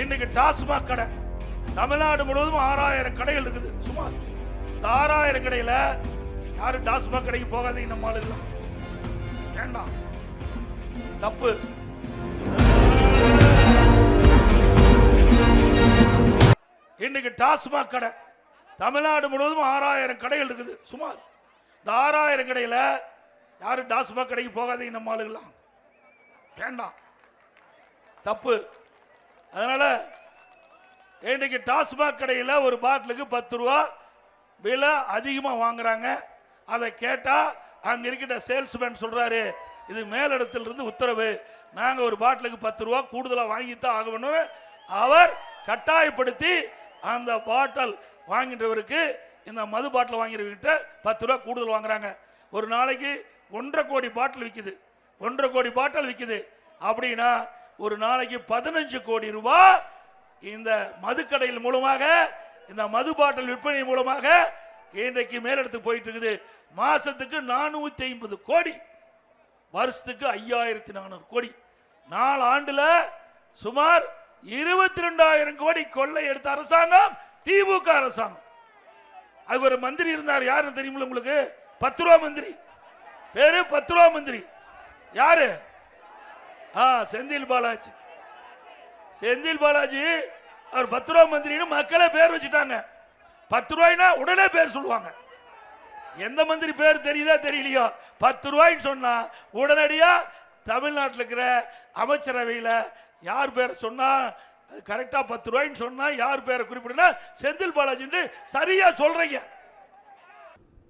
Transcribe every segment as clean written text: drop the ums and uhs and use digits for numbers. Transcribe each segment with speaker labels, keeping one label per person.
Speaker 1: இன்னைக்கு டாஸ்மாக் கடை தமிழ்நாடு முழுவதும் 6000 கடைகள் இருக்குது. சுமார் இந்த 6000 கடையில யாரும் டாஸ்மாக் கடைக்கு போகாதீங்க. நம்ம ஆளுங்க வேண்டாம், தப்பு. இன்னைக்கு டாஸ்மாக் கடை தமிழ்நாடு முழுவதும் 6000 கடைகள் இருக்குது. சுமார் இந்த 6000 கடையில யாரும் டாஸ்மாக் கடைக்கு போகாதீங்க. நம்ம ஆளுங்க வேண்டாம், தப்பு. அதனால இன்னைக்கு டாஸ்மாக் கடையில் ஒரு பாட்டிலுக்கு 10 ரூபா விலை அதிகமாக வாங்குறாங்க. அதை கேட்டால் அங்கே இருக்கிற சேல்ஸ்மேன் சொல்றாரு, இது மேலிடத்திலிருந்து உத்தரவு, நாங்கள் ஒரு பாட்டிலுக்கு 10 ரூபா கூடுதலாக வாங்கித்தான் ஆகணும்னு அவர் கட்டாயப்படுத்தி அந்த பாட்டில் வாங்கிட்டவருக்கு, இந்த மது பாட்டில் வாங்கிறவர்கிட்ட 10 ரூபா கூடுதல் வாங்குறாங்க. ஒரு நாளைக்கு 1.5 கோடி பாட்டில் விற்குது. 1.5 கோடி பாட்டில் விற்குது அப்படின்னா ஒரு நாளைக்கு 15 கோடி ரூபாய் இந்த மதுக்கடையில் மூலமாக, இந்த மது பாட்டில் விற்பனை மூலமாக இன்றைக்கு மேலிடத்துக்கு போயிட்டு இருக்குது. மாசத்துக்கு 450 கோடி, வருஷத்துக்கு 5400 கோடி, 4 ஆண்டுல சுமார் 22,000 கோடி கொள்ளை எடுத்த அரசாங்கம் திமுக அரசாங்கம். அது ஒரு மந்திரி இருந்தார், யாருன்னு தெரியுமில்ல உங்களுக்கு? 10 ரூபா மந்திரி, பேரு 10 ரூபா மந்திரி. யாரு? செந்தில் பாலாஜி. செந்தில் பாலாஜி அவர் 10 ரூபா மந்திரின்னு மக்களே பேர் வச்சுட்டாங்க. 10 ரூபாய்னா உடனே பேர் சொல்லுவாங்க. எந்த மந்திரி பேர் தெரியுதா தெரியலையோ, 10 ரூபாய்ன்னு சொன்னா உடனடியா தமிழ்நாட்டில் இருக்கிற அமைச்சரவையில் யார் பேரை சொன்னா கரெக்டா 10 ரூபாய்ன்னு சொன்னா யார் பேரை குறிப்பிடுனா செந்தில் பாலாஜி சரியா சொல்றீங்க.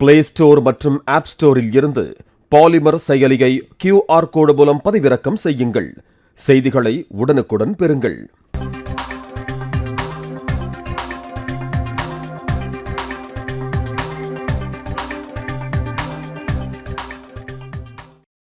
Speaker 2: பிளே ஸ்டோர் மற்றும் ஆப் ஸ்டோரில் இருந்து பாலிமர் செயலியை QR கோடு மூலம் பதிவிறக்கம் செய்யுங்கள். செய்திகளை உடனுக்குடன் பெறுங்கள்.